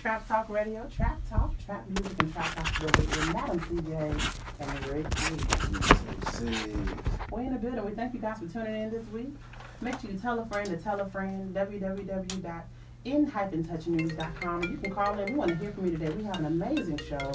Trap Talk Radio, Trap Talk, Trap Music, and Trap Talk with Madam CJ and Rick G. We in the building. We thank you guys for tuning in this week. Make sure you tell a friend to tell a friend. www.in-touchnews.com. You can call in. We want to hear from you today. We have an amazing show.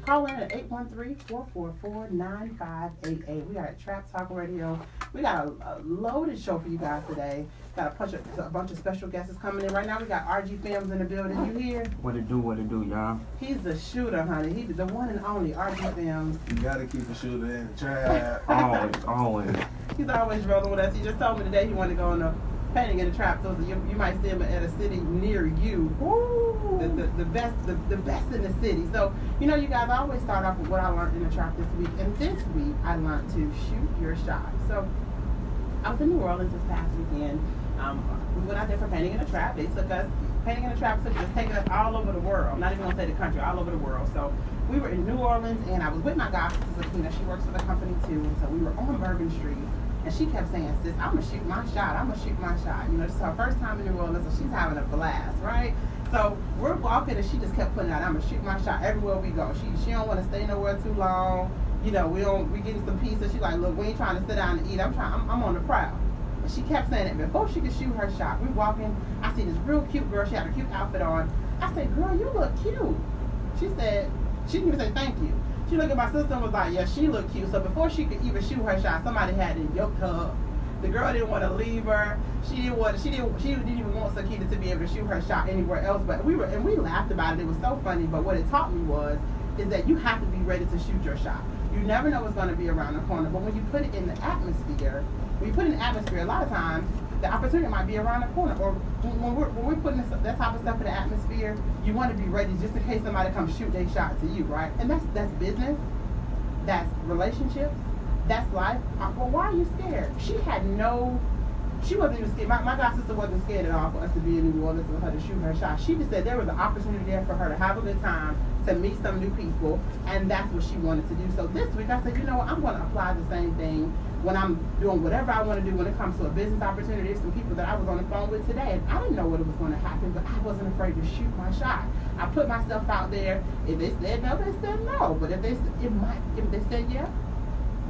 Call in at 813-444-9588. We are at Trap Talk Radio. We got a loaded show for you guys today. Got a bunch of special guests coming in right now. We got RGFilms in the building. You hear? What it do, y'all? He's the shooter, honey. He's the one and only RGFilms. You gotta keep a shooter in the trap. always. He's always rolling with us. He just told me today he wanted to go in the painting in the trap. So you might see him at a city near you. The best in the city. So, you know, you guys, I always start off with what I learned in the trap this week. And this week, I learned to shoot your shot. So, I was in New Orleans this past weekend. We went out there for painting in the trap. Painting in the trap took us, taking us all over the world. I'm not even going to say the country, all over the world. So, we were in New Orleans, and I was with my god sister, Zakina. She works for the company, too. And so, we were on Bourbon Street. And she kept saying, sis, I'm going to shoot my shot. You know, this is her first time in New Orleans, so she's having a blast, right? So we're walking, and she just kept putting out, I'm going to shoot my shot everywhere we go. She don't want to stay nowhere too long. You know, we getting some pizza. She's like, look, we ain't trying to sit down and eat. I'm on the prowl. And she kept saying it. Before she could shoot her shot, we walking. I see this real cute girl. She had a cute outfit on. I said, girl, you look cute. She said, she didn't even say thank you. She looked at my sister and was like, yeah, she looked cute. So before she could even shoot her shot, somebody had to yoke her up. The girl didn't want to leave her. She didn't even want Sakita to be able to shoot her shot anywhere else. But we laughed about it. It was so funny. But what it taught me is that you have to be ready to shoot your shot. You never know what's going to be around the corner. But when you put it in the atmosphere, a lot of times the opportunity might be around the corner. Or when we're putting that type of stuff in the atmosphere, you want to be ready just in case somebody comes shoot their shot to you, right? And that's business, that's relationships, that's life. Well, why are you scared? She wasn't even scared. My god sister wasn't scared at all for us to be in New Orleans for her to shoot her shot. She just said there was an opportunity there for her to have a good time, to meet some new people, and that's what she wanted to do. So this week I said, you know what, I'm going to apply the same thing when I'm doing whatever I want to do when it comes to a business opportunity. There's some people that I was on the phone with today, and I didn't know what was going to happen, but I wasn't afraid to shoot my shot. I put myself out there. If they said no, they said no. But if they said yeah,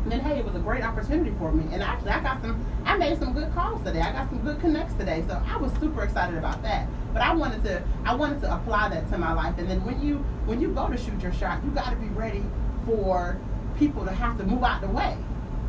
then hey, it was a great opportunity for me. And actually, I made some good calls today. I got some good connects today, so I was super excited about that. But I wanted to apply that to my life. And then when you go to shoot your shot, you got to be ready for people to have to move out the way,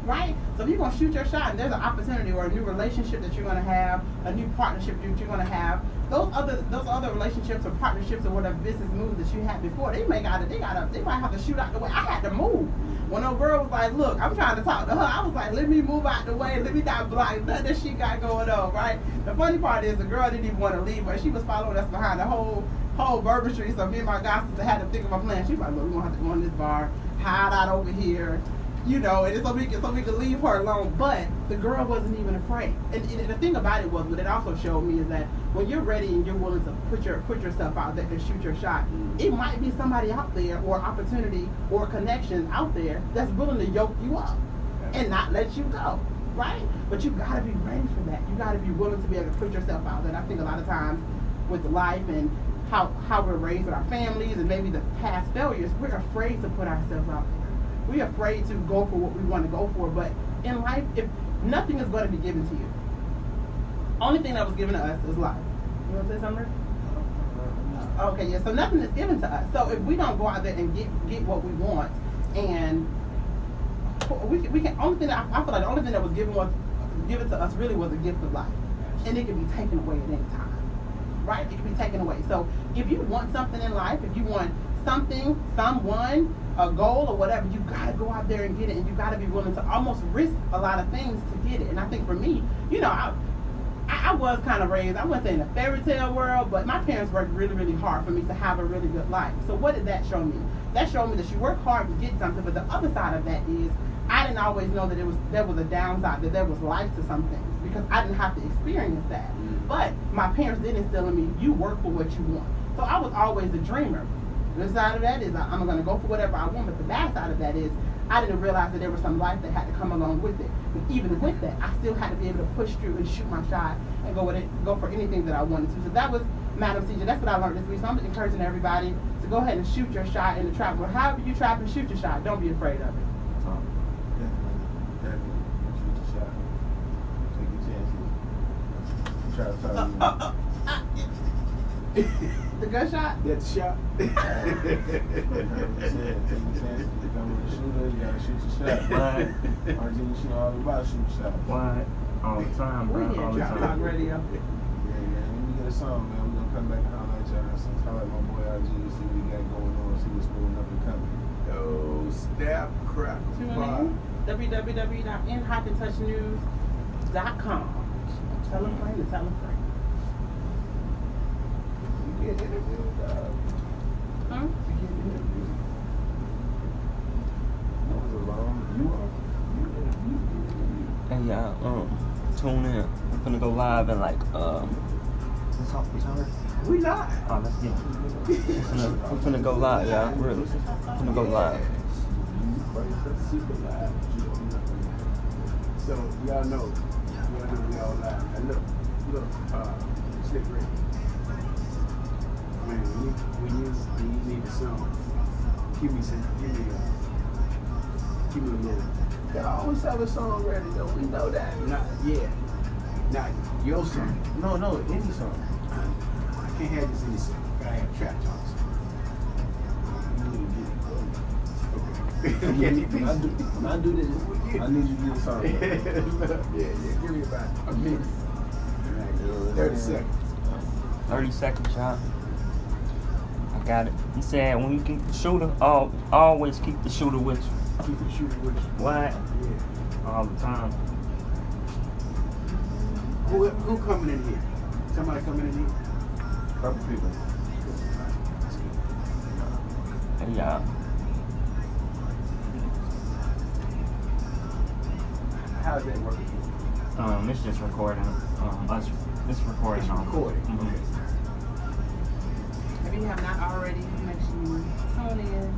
right? So if you're gonna shoot your shot and there's an opportunity or a new relationship that you're gonna have, a new partnership that you're gonna have, those other relationships or partnerships or whatever business moves that you had before, they might have to shoot out the way. I had to move. When a girl was like, look, I'm trying to talk to her, I was like, let me move out the way, let me not block nothing that she got going on, right? The funny part is the girl didn't even want to leave, but she was following us behind the whole Bourbon Street, so me and my god sister had to think of a plan. She was like, look, we're gonna have to go in this bar, hide out over here, you know, and so we could leave her alone. But the girl wasn't even afraid. And the thing about it was, what it also showed me is that when you're ready and you're willing to put yourself out there and shoot your shot, it might be somebody out there or opportunity or connection out there that's willing to yoke you up and not let you go, right? But you got to be ready for that. You got to be willing to be able to put yourself out there. And I think a lot of times with life and how we're raised with our families and maybe the past failures, we're afraid to put ourselves out there. We're afraid to go for what we want to go for. But in life, if nothing is going to be given to you, only thing that was given to us is life. You want to say something? Okay, yeah. So nothing is given to us. So if we don't go out there and get what we want, and we can, only thing that I feel like the only thing that was given to us really was a gift of life, and it can be taken away at any time. Right? It can be taken away. So if you want something in life, if you want something, someone, a goal or whatever, you gotta go out there and get it, and you gotta be willing to almost risk a lot of things to get it. And I think for me, you know, I was kind of raised, I wouldn't say in a fairy tale world, but my parents worked really, really hard for me to have a really good life. So what did that show me? That showed me that you work hard to get something, but the other side of that is I didn't always know that there was a downside, that there was life to some things, because I didn't have to experience that. But my parents did instill in me, you work for what you want. So I was always a dreamer. The side of that is I'm going to go for whatever I want, but the bad side of that is I didn't realize that there was some life that had to come along with it. But even with that, I still had to be able to push through and shoot my shot and go for anything that I wanted to. So that was Madam CJ, that's what I learned this week. So I'm encouraging everybody to go ahead and shoot your shot in the trap. Well, however you trap and shoot your shot, don't be afraid of it. Definitely. Shoot your shot. Take your chances. Try to talk The gunshot? That's a shot. Take your chances. Become a shooter, you gotta shoot your shot. What? RG, you know all about shooting shots. What? All the time, We bro. here All the at Trap Talk time. Radio. Yeah, man. Let me get a song, man. We're gonna come back and holler at y'all. Holler at my boy RG, see what we got going on, see what's moving up and coming. Oh, snap, crack, Tune fire. in. www.in-touchnews.com. Tell a friend to tell a friend. You get interviewed, dog. Huh? You get interviewed. You was alone. You interviewed. Hey, y'all, tune in. I'm finna go live in like, what's up? We live. Oh, let's get it. I'm finna go live, y'all. Really. I'm finna go live. Super live. So y'all know we all live. And look, Slick Rick. Man, when you need a song, give me a little. They always have a song ready, though. We know that. Not your song. No, any song. I can't have this any song. Gotta have trap talk song. You need to get it. Okay. When I do this, I need you to get a song. Yeah, give me about a minute. 30 seconds. 30 seconds, y'all. I got it. He said when you keep the shooter, always keep the shooter with you. Keep it shooting with you. What? Yeah. All the time. Who coming in here? Somebody coming in here? Couple people. Hey, y'all. How's that working? It's just recording. It's recording. It's recording. Mhm. If you have not already, make sure you tune in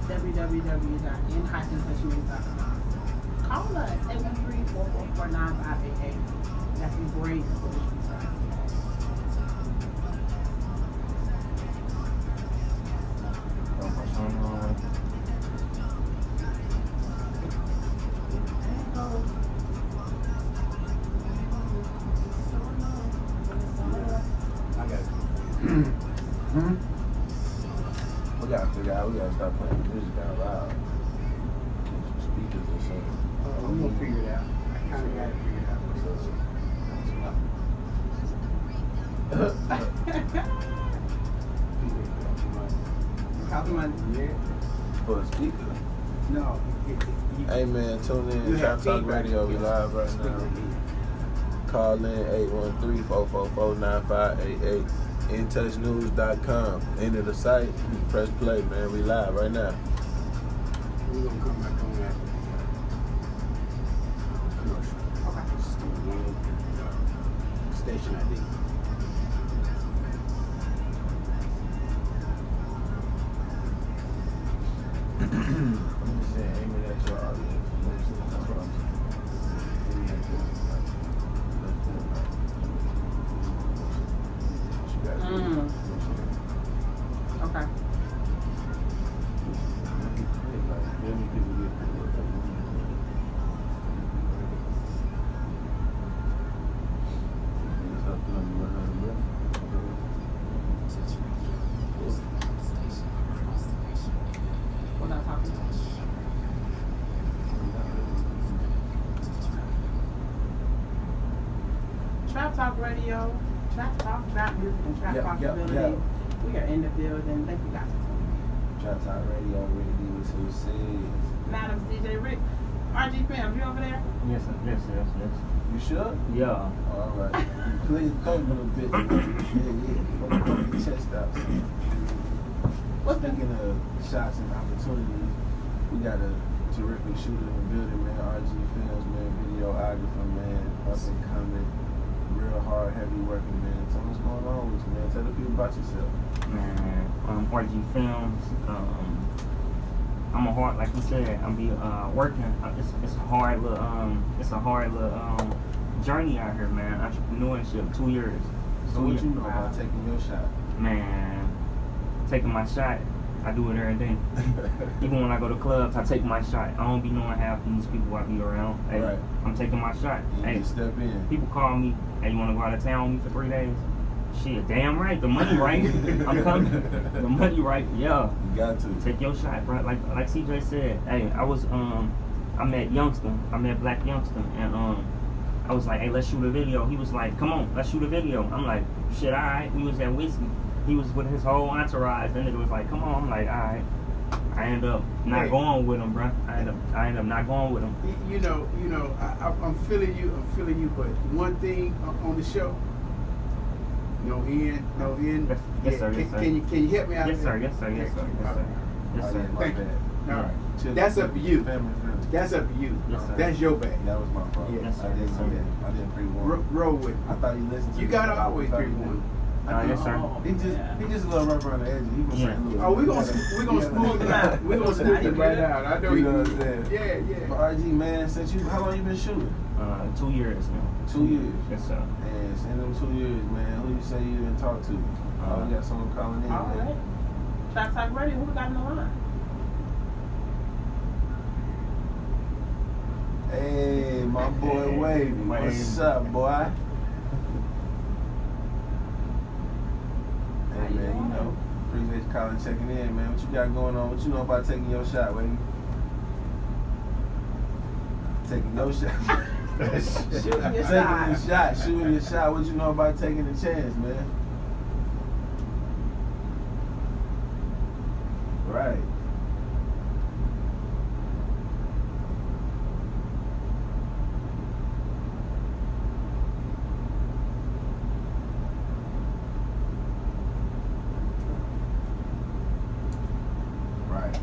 www.in-touchnews.com. Call us 813-444-9588. That's great. I got it. We gotta figure out. We gotta start playing music out loud. Get some speakers or something. I'm gonna figure it out. I kind of got it figured out. Talking about Yeah. For a speaker. No. Hey man, tune in. You Trap have Talk feedback. Radio. We live right Speaker now. here. Call in 813-444-9588. InTouchNews.com. Enter the site. Press play, man. We live right now. We're gonna come back on that commercial. Okay. This is the one station ID. I'm just saying, aiming at your audience. That's what I'm saying. Aiming at your Okay. What am I talking about? Trap Talk Radio, Trap Talk, Trap Music, and Trap Possibility. We are in the building. Thank you guys for tuning in. Trap Talk Radio, Rick D with 2 C's. Madam CJ Rick, RGFilms, you over there? Yes. You sure? Yeah. All right. Please talk a little bit. Yeah. Put your chest out. What's the Speaking of shots and opportunities, we got a terrific shooter in the building, man. RGFilms, man. Videographer, man. Up and coming. Real hard, heavy working, man. Tell me what's going on with you, man. Tell the people about yourself. Man, RGFilms. I'm a hard, like you said, I'm be working. It's a hard little journey out here, man. Entrepreneurship, 2 years. So what you know about taking your shot? Man, taking my shot, I do it every day. Even when I go to clubs, I take my shot. I don't be knowing half these people I be around. Hey, Right. I'm taking my shot. You Hey, just step in. people call me, hey, you want to go out of town with me for 3 days? Shit, damn right. The money right. I'm coming. The money right. Yeah. You got to. Take your shot, bro. Like CJ said, hey, I met Youngster. I met Black Youngster, and I was like, hey, let's shoot a video. He was like, come on, let's shoot a video. I'm like, shit, all right. We was at Whiskey. He was with his whole entourage. Then it was like, come on. I'm like, all right. I end up not going with him, bro. I end up not going with him. You know, I'm feeling you. But one thing on the show, no end. Yes, sir. Yes, sir. Can you help me out? Yes, sir. Yes, sir. Yes, sir. Yes, sir. Yes, sir. My Thank you. bad. All right. Chill. That's up to you. Family friendly. That's up to you. Yes, sir. That's your bag. That was my fault. Yes, sir. I Yes, sir. didn't pre-warn. Roll with it. I thought you listened to You me. gotta I always thought you pre-warn. did. Yes, sir. He just a little rough around the edges. He was saying a little. Oh, we gonna smooth it out. We gonna smooth it right out. I know You you. know what I'm saying? Yeah. But RG, man, how long you been shooting? 2 years now. 2 years. Yes, sir. And in them 2 years, man, who you say you didn't talk to? Oh, we got someone calling in, All right. man. Shot Talk Radio, who we got in the line? Hey, my boy Wavy. What's up, boy? Hey, man, you know, appreciate you calling, checking in, man. What you got going on? What you know about taking your shot, Wavy? Taking your shot. Shooting your Taking shot. your shot. Shooting your shot. What you know about taking the chance, man? Right. Right.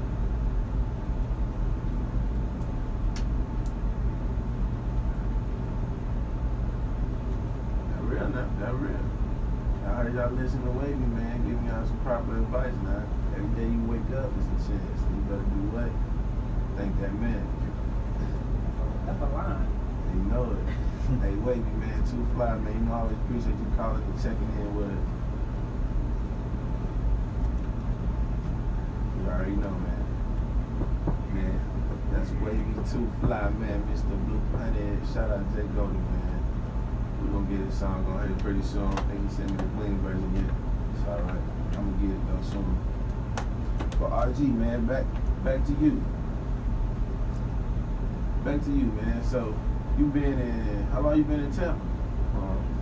That real, that real. I heard y'all listen to Wavy, man, giving y'all some proper advice now. Every day you wake up, it's a chance. So you better do what? Thank that man. That's a line. You know it. Hey, Wavy, man, too fly, man. You know, I always appreciate you calling and checking in with us. You already know, man. Man, that's Wavy, too fly, man. Mr. Blue Planet. Shout out Jay Goldie, man. We're gonna get this song on here pretty soon. I think he sent me the clean version yet. It's alright. I'm gonna get it though soon. But RG, man, back to you. Back to you, man. So you been in, how long you been in Tampa?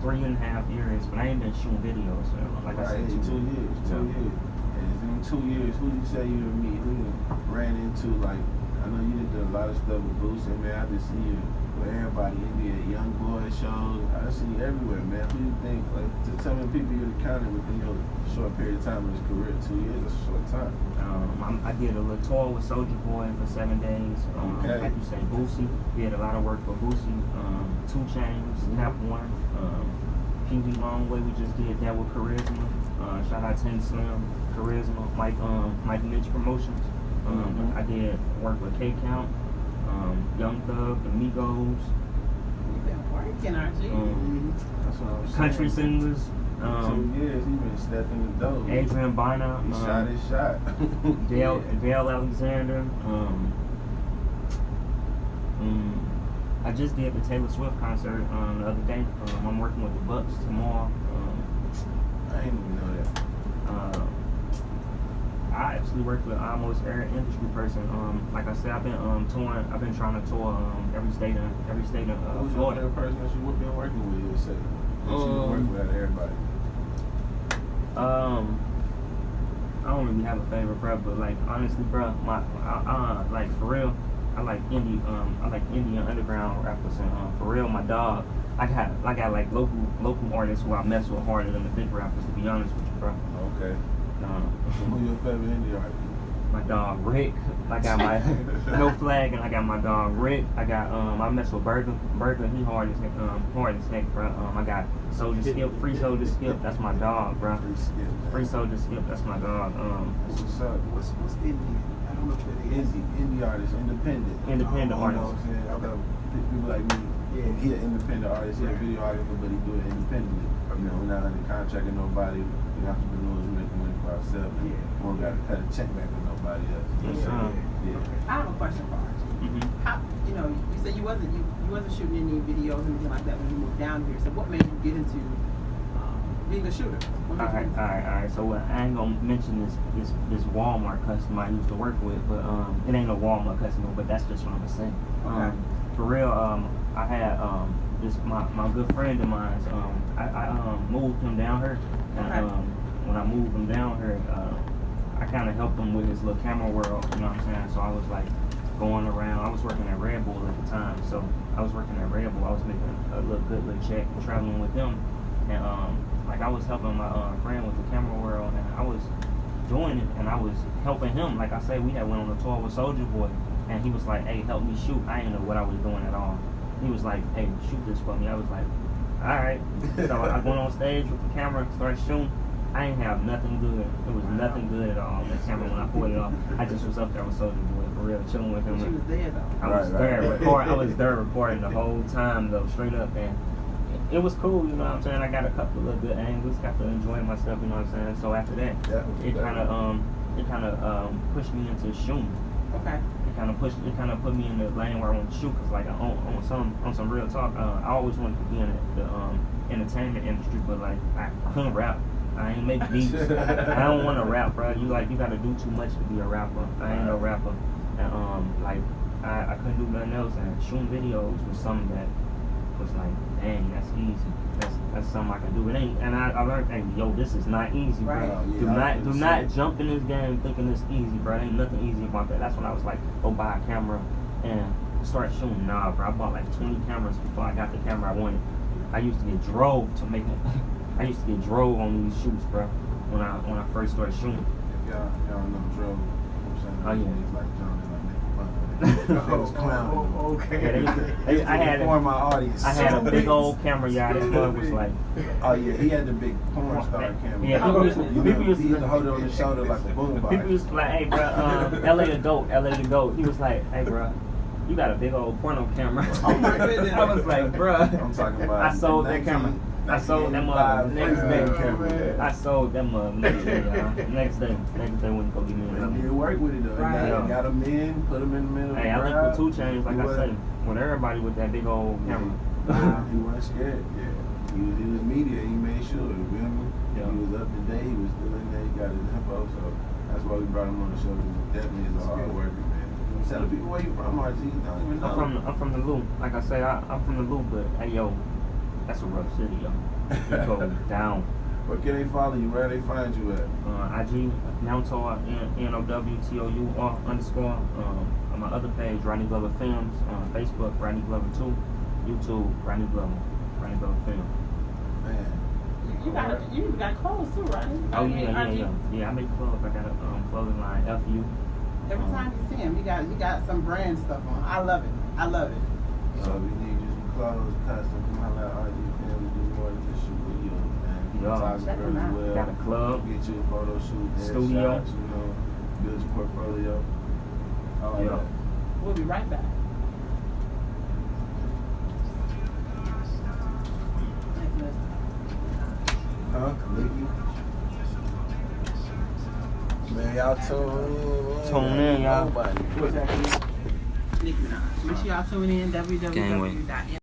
3.5 years, but I ain't been shooting videos. So like I said, 2 years. 2 Yeah. years. And in 2 years, who you say you done meet? Who you ran into? Like, I know you did a lot of stuff with Boost, and man, I just see you with everybody. You be at Young Boy shows. I see you everywhere, man. Who you think? Like, to tell me people you encountered within your short period of time in his career. 2 years is a short time. I did a little tour with Soulja Boy for 7 days. Okay. Like you say, Boosie. Did a lot of work for Boosie. 2 Chainz, Cap One. Pee Wee Longway, we just did that with Charisma. Shout out 10 Slim, Charisma, Mike Mitch Promotions. I did work with K Count, Young Thug, the Migos, You've been working, RG. That's what I'm saying. Country Singers. 2 years, he been stepping the door. Adrian Bynum, He shot his shot. Dale Alexander. I just did the Taylor Swift concert the other day. I'm working with the Bucks tomorrow. I didn't even know that. I actually work with almost every industry person. Like I said, I've been touring. I've been trying to tour every state in Who's your Florida. favorite person that you been working with, you would say? That you work with out of everybody? I don't really have a favorite, bro. But like honestly, bro, like for real, I like Indian underground rappers, and for real, my dog. I got like local artists who I mess with harder than the big rappers. To be honest with you, bro. Okay. So who your favorite indie artist? My dog Rick. I got my No Flag, and I got my dog Rick. I got I mess with Burger. He hard as heck, bro. I got Soldier Skip, Free Soldier Skip. That's my dog, bro. Free Soldier Skip. That's my dog. What's up? What's Indian? I don't know what that is. Indie artist, independent. Independent You know artist. what I'm saying? I got people like me. Yeah. He an independent artist. He a video artist, but he do it independently. You know, we're not under contract with nobody. We entrepreneurs, we make money for ourselves. Yeah. We don't got to cut a check back with nobody else. Yes, So, sir. yeah. I have a question for Archie. Mhm. How, you know, you said you wasn't shooting any videos or anything like that when you moved down here. So what made you get into being a shooter? What made you get into- All right. So I ain't gonna mention this Walmart customer I used to work with, but it ain't a Walmart customer, but that's just what I'm saying. Okay. For real, I had this my good friend of mine. I moved him down here, and Okay. when I moved him down here, I kind of helped him with his little camera world. You know what I'm saying? So I was like going around. I was working at Red Bull at the time, so I was working at Red Bull. I was making a good little check traveling with them, and like I was helping my friend with the camera world, and I was doing it, and I was helping him. Like I said, we had went on a tour with Soulja Boy, and he was like, "Hey, help me shoot." I didn't know what I was doing at all. He was like, "Hey, shoot this for me." I was like, "All right." So I went on stage with the camera, started shooting. I ain't have nothing good. It was nothing good at all on that camera when I pulled it off. I just was up there with Soulja Boy for real, chilling with him. She was there though. I was there recording. I was there recording the whole time though, straight up, and it was cool. You know what I'm saying? I got a couple of good angles, got to enjoy myself. You know what I'm saying? So after that, it kind of pushed me into shooting. Okay. It kind of put me in the lane where I want to shoot. Cause like on some real talk, I always wanted to be in the entertainment industry, but like I couldn't rap. I ain't make beats. I don't want to rap, bro. You gotta do too much to be a rapper. I ain't no rapper, and like I couldn't do nothing else. And shooting videos was something that was like, dang, that's easy. That's something I can do. It ain't, and I learned, hey, yo, this is not easy, bro. Right. Do not jump in this game thinking it's easy, bro. Ain't nothing easy about that. That's when I was like, go buy a camera and start shooting. Nah, bro. I bought like 20 cameras before I got the camera I wanted. I used to get drove to make it. I used to get drove on these shoots, bro. When I first started shooting. If y'all know Dro, Oh, yeah. he's like John and like making fun of him. I was clowning. Okay. Yeah, I had For my audience. I had a big old camera, y'all. This mug was like, Oh yeah, he had the big porn star camera. yeah. People used he used to hold it on his shoulder like a boom box. People used to like, hey, bro, LA the GOAT. He was like, hey, bro, you got a big old porno camera. Oh my goodness. I was like, bro. I'm talking about. I sold that camera. I sold that mug next day. I sold that mug next day, y'all. Next day when you go get me He another. did work with it though. Right. He got him in, put him in the middle. Hey, I linked with 2 Chainz, like I say, with everybody with that big old camera. He wasn't scared. Yeah. He was media. He made sure. You feel me? Yeah. He was up to date. He was still in there. He got his info. So that's why we brought him on the show. He definitely is a hard worker, man. Tell the people where you from, RG. I don't even know. I'm from the Loop. Like I say, I'm from the Loop, but hey, yo, that's a rough city, yo. It goes down. Where can they follow you? Where they find you at? IG, Nowtour, NOWTOUR _. On my other page, Rodney Glover Films. Facebook, Rodney Glover 2. YouTube, Rodney Glover Film. Man. You got clothes too, right? Oh yeah. Yeah, I make clothes. I got a clothing line, FU. Every time you see him, you got some brand stuff on. I love it. So we need you some clothes, custom. Come on, like RG Films do more than just shoot videos, man. Yeah. Photographer Check them as out. well. Got a club. Get you a photo shoot, Studio. headshots, you know, build your portfolio. I like Yeah. that. We'll be right back. Huh? Nicky? Man, y'all tune in, y'all. Nobody. Nicki Minaj. Make sure y'all tune in Gang way. www.m